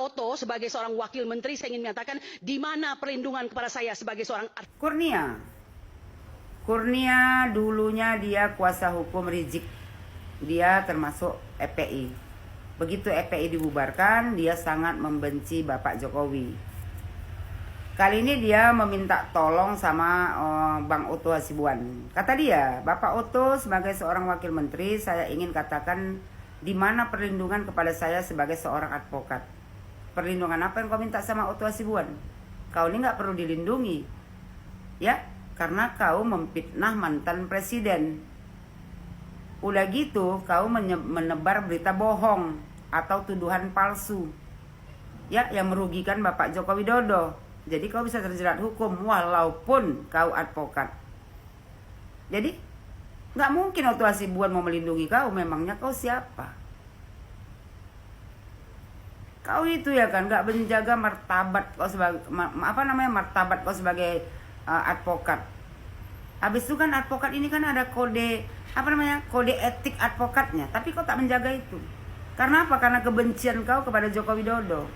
Oto sebagai seorang wakil menteri, saya ingin menyatakan di mana perlindungan kepada saya sebagai seorang Kurnia dulunya dia kuasa hukum Rizik. Dia termasuk FPI. Begitu FPI dibubarkan, dia sangat membenci Bapak Jokowi. Kali ini dia meminta tolong sama Bang Oto Hasibuan. Kata dia, Bapak Oto sebagai seorang wakil menteri, saya ingin katakan di mana perlindungan kepada saya sebagai seorang advokat. Perlindungan apa yang kau minta sama Oto Hasibuan? Kau ini nggak perlu dilindungi, ya, karena kau memfitnah mantan presiden. Udah gitu, kau menebar berita bohong atau tuduhan palsu, ya, yang merugikan Bapak Joko Widodo. Jadi kau bisa terjerat hukum walaupun kau advokat. Jadi nggak mungkin Oto Hasibuan mau melindungi kau. Memangnya kau siapa? Kau itu ya kan nggak menjaga martabat kau sebagai martabat kau sebagai advokat. Habis itu kan advokat ini kan ada kode kode etik advokatnya. Tapi kau tak menjaga itu. Karena apa? Karena kebencian kau kepada Joko Widodo.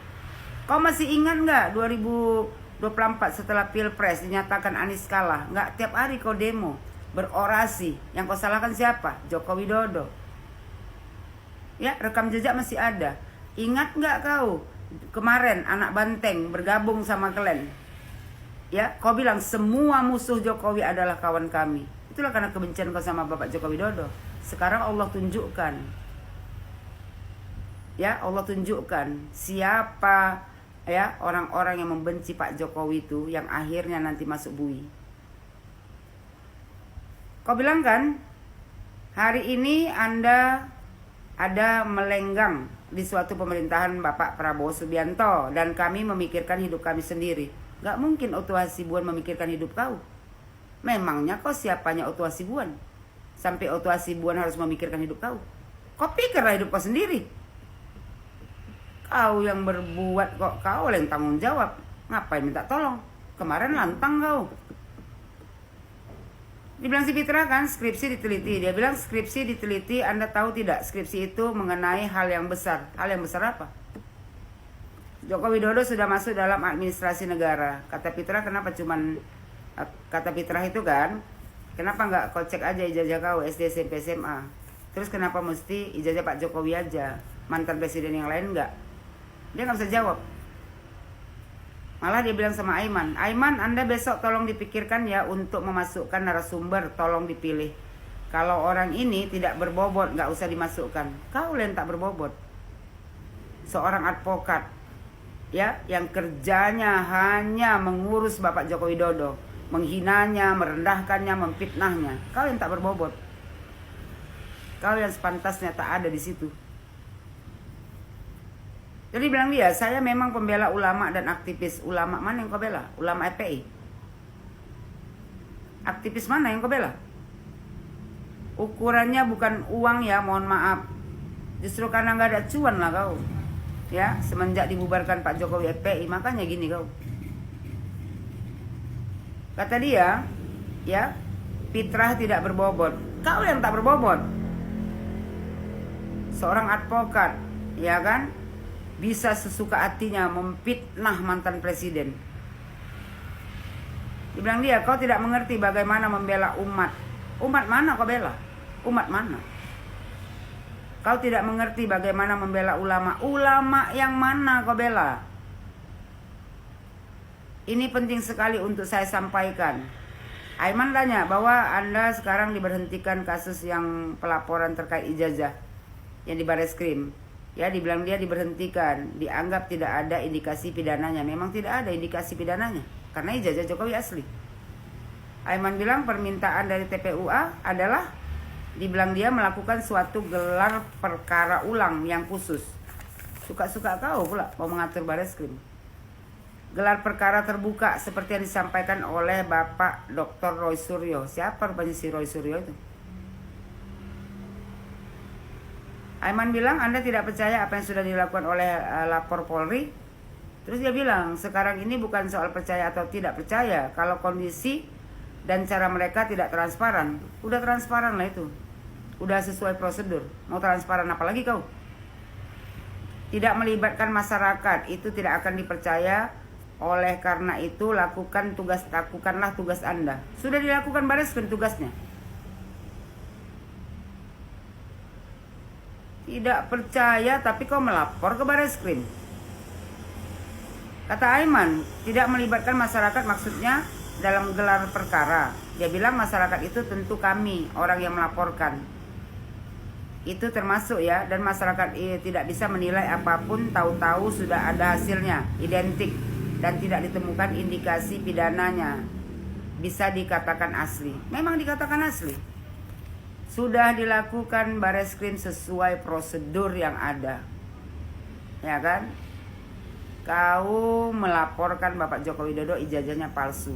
Kau masih ingat nggak 2024 setelah Pilpres dinyatakan Anies kalah? Nggak tiap hari kau demo, berorasi. Yang kau salahkan siapa? Joko Widodo. Ya, rekam jejak masih ada. Ingat nggak kau kemarin anak banteng bergabung sama kalian? Ya, kau bilang semua musuh Jokowi adalah kawan kami. Itulah karena kebencian kau sama Bapak Joko Widodo. Sekarang Allah tunjukkan. Ya, Allah tunjukkan siapa ya orang-orang yang membenci Pak Jokowi itu yang akhirnya nanti masuk bui. Kau bilang kan hari ini Anda ada melenggang di suatu pemerintahan Bapak Prabowo Subianto dan kami memikirkan hidup kami sendiri. Gak mungkin Oto Hasibuan memikirkan hidup kau. Memangnya kau siapanya Oto Hasibuan sampai Oto Hasibuan harus memikirkan hidup kau? Kau pikirlah hidup kau sendiri. Kau yang berbuat kok, kau yang tanggung jawab. Ngapain minta tolong? Kemarin lantang kau. Dibilang si Fitra kan skripsi diteliti. Dia bilang skripsi diteliti, Anda tahu tidak skripsi itu mengenai hal yang besar. Hal yang besar apa? Joko Widodo sudah masuk dalam administrasi negara. Kata Fitra, kenapa cuman kata Fitra itu kan, kenapa nggak kau cek aja ijazah kau SD, SMP, SMA? Terus kenapa mesti ijazah Pak Jokowi aja? Mantan presiden yang lain nggak? Dia nggak bisa jawab. Malah dia bilang sama Aiman, Anda besok tolong dipikirkan ya untuk memasukkan narasumber, tolong dipilih. Kalau orang ini tidak berbobot, nggak usah dimasukkan. Kau yang tak berbobot. Seorang advokat, ya, yang kerjanya hanya mengurus Bapak Joko Widodo, menghinanya, merendahkannya, memfitnahnya. Kau yang tak berbobot. Kau yang sepantasnya tak ada di situ. Jadi bilang dia, saya memang pembela ulama dan aktivis. Ulama mana yang kau bela? Ulama FPI. Aktivis mana yang kau bela? Ukurannya bukan uang ya, mohon maaf. Justru karena nggak ada cuan lah kau. Ya, semenjak dibubarkan Pak Jokowi FPI, makanya gini kau. Kata dia, ya, fitrah tidak berbobot. Kau yang tak berbobot. Seorang advokat, ya kan? Bisa sesuka hatinya memfitnah mantan presiden. Dibilang dia, kau tidak mengerti bagaimana membela umat. Umat mana kau bela? Umat mana? Kau tidak mengerti bagaimana membela ulama. Ulama yang mana kau bela? Ini penting sekali untuk saya sampaikan. Aiman tanya bahwa Anda sekarang diberhentikan kasus yang pelaporan terkait ijazah yang di Bareskrim. Ya, dibilang dia diberhentikan, dianggap tidak ada indikasi pidananya. Memang tidak ada indikasi pidananya, karena ijazah Jokowi asli. Aiman bilang permintaan dari TPUA adalah, dibilang dia melakukan suatu gelar perkara ulang yang khusus. Suka-suka kau pula mau mengatur Bareskrim. Gelar perkara terbuka seperti yang disampaikan oleh Bapak Dr. Roy Suryo. Siapa rupanya si Roy Suryo itu? Aiman bilang Anda tidak percaya apa yang sudah dilakukan oleh lapor Polri. Terus dia bilang sekarang ini bukan soal percaya atau tidak percaya. Kalau kondisi dan cara mereka tidak transparan. Udah transparan lah itu. Udah sesuai prosedur. Mau transparan apa lagi kau? tidak melibatkan masyarakat, itu tidak akan dipercaya. Oleh karena itu lakukanlah tugas Anda. Sudah dilakukan Bareskrim tugasnya. Tidak percaya tapi kau melapor ke Bareskrim. Kata Aiman, tidak melibatkan masyarakat maksudnya dalam gelar perkara. Dia bilang masyarakat itu tentu kami, orang yang melaporkan. Itu termasuk ya, dan masyarakat tidak bisa menilai apapun, tahu-tahu sudah ada hasilnya, identik, dan tidak ditemukan indikasi pidananya. Bisa dikatakan asli. Memang dikatakan asli. Sudah dilakukan Bareskrim sesuai prosedur yang ada. Ya kan? Kau melaporkan Bapak Joko Widodo ijazahnya palsu.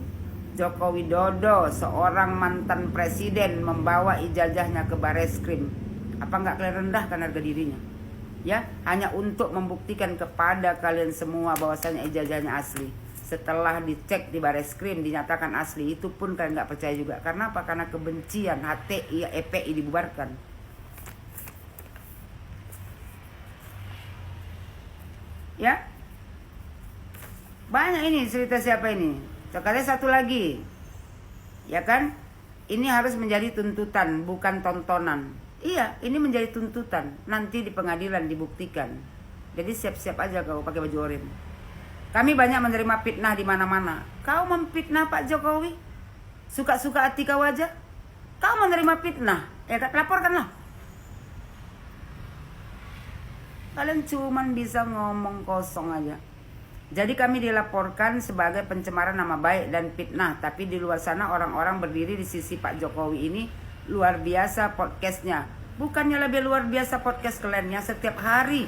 Joko Widodo seorang mantan presiden membawa ijazahnya ke Bareskrim. Apa enggak kalian rendahkan harga dirinya? Ya, hanya untuk membuktikan kepada kalian semua bahwasanya ijazahnya asli. Setelah dicek di Bareskrim dinyatakan asli, itu pun kalian nggak percaya juga. Karena apa? Karena kebencian, HTI, EPI dibubarkan. Ya, banyak ini cerita siapa ini. Sekarang satu lagi, ya kan? Ini harus menjadi tuntutan, bukan tontonan. Iya, ini menjadi tuntutan. Nanti di pengadilan dibuktikan. Jadi siap-siap aja kau pakai baju oranye. Kami banyak menerima fitnah di mana-mana. Kau memfitnah Pak Jokowi? Suka-suka hati kau aja? Kau menerima fitnah? Ya kan, laporkanlah. Kalian cuman bisa ngomong kosong aja. Jadi kami dilaporkan sebagai pencemaran nama baik dan fitnah. Tapi di luar sana orang-orang berdiri di sisi Pak Jokowi ini luar biasa podcastnya. Bukannya lebih luar biasa podcast kalian yang setiap hari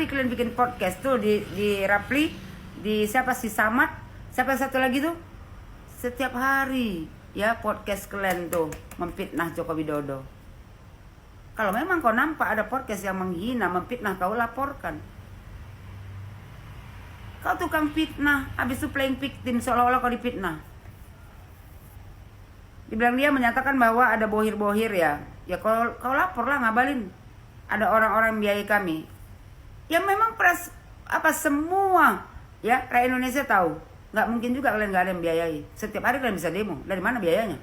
kalian bikin podcast tuh di Rapli, di siapa si Samad, siapa satu lagi tuh, setiap hari ya podcast kalian tuh memfitnah Joko Widodo. Kalau memang kau nampak ada podcast yang menghina, memfitnah, kau laporkan. Kau tukang fitnah, habis itu playing victim seolah-olah kau difitnah. Dibilang dia menyatakan bahwa ada bohir-bohir ya. Ya kau laporlah, ngabalin. Ada orang-orang yang biayai kami. Ya memang semua ya rakyat Indonesia tahu. Nggak mungkin juga kalian nggak ada yang biayai. Setiap hari kalian bisa demo. Dari mana biayanya?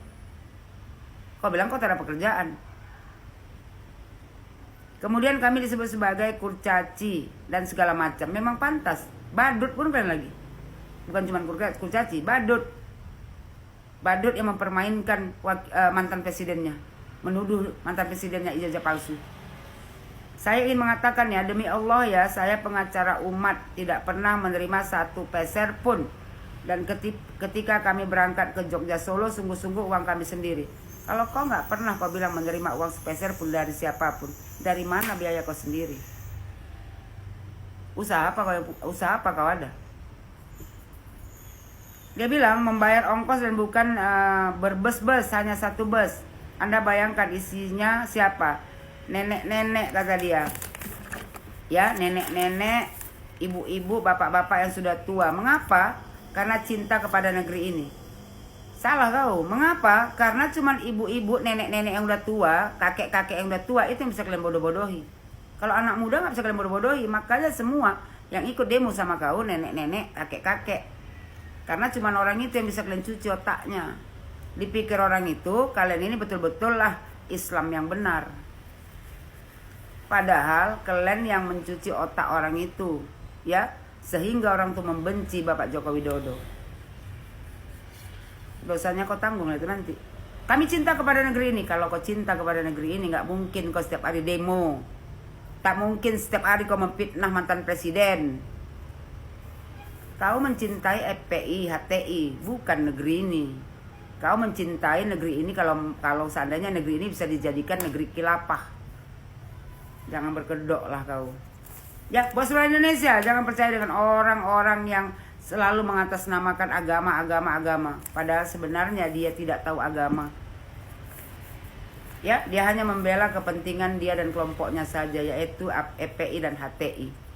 Kau bilang kau tak ada pekerjaan. Kemudian kami disebut sebagai kurcaci dan segala macam. Memang pantas. Badut pun kalian lagi. Bukan cuma kurcaci, badut. Badut yang mempermainkan mantan presidennya. Menuduh mantan presidennya ijazah palsu. Saya ingin mengatakan ya, demi Allah ya, saya pengacara umat, tidak pernah menerima satu peser pun. Dan ketika kami berangkat ke Jogja Solo, sungguh-sungguh uang kami sendiri. Kalau kau nggak pernah kau bilang menerima uang sepeser pun dari siapapun, dari mana biaya kau sendiri? Usaha apa kau ada? Dia bilang membayar ongkos dan bukan berbus-bus, hanya satu bus. Anda bayangkan isinya siapa? Nenek-nenek kata dia. Ya, nenek-nenek, ibu-ibu, bapak-bapak yang sudah tua. Mengapa? Karena cinta kepada negeri ini. Salah kau. Mengapa? Karena cuman ibu-ibu, nenek-nenek yang udah tua, kakek-kakek yang udah tua, itu yang bisa kalian bodoh-bodohi. Kalau anak muda nggak bisa kalian bodoh-bodohi. Makanya semua yang ikut demo sama kau, nenek-nenek, kakek-kakek. Karena cuman orang itu yang bisa kalian cuci otaknya. Dipikir orang itu, kalian ini betul-betul lah Islam yang benar. Padahal kalian yang mencuci otak orang itu, ya, sehingga orang itu membenci Bapak Joko Widodo. Dosanya kau tanggung itu nanti. Kami cinta kepada negeri ini. Kalau kau cinta kepada negeri ini, nggak mungkin kau setiap hari demo. Tak mungkin setiap hari kau memfitnah mantan presiden. Kau mencintai FPI, HTI, bukan negeri ini. Kau mencintai negeri ini kalau seandainya negeri ini bisa dijadikan negeri khilafah. Jangan berkedok lah kau. Ya, bos seluruh Indonesia, jangan percaya dengan orang-orang yang selalu mengatasnamakan agama. Padahal sebenarnya dia tidak tahu agama. Ya, dia hanya membela kepentingan dia dan kelompoknya saja, yaitu FPI dan HTI.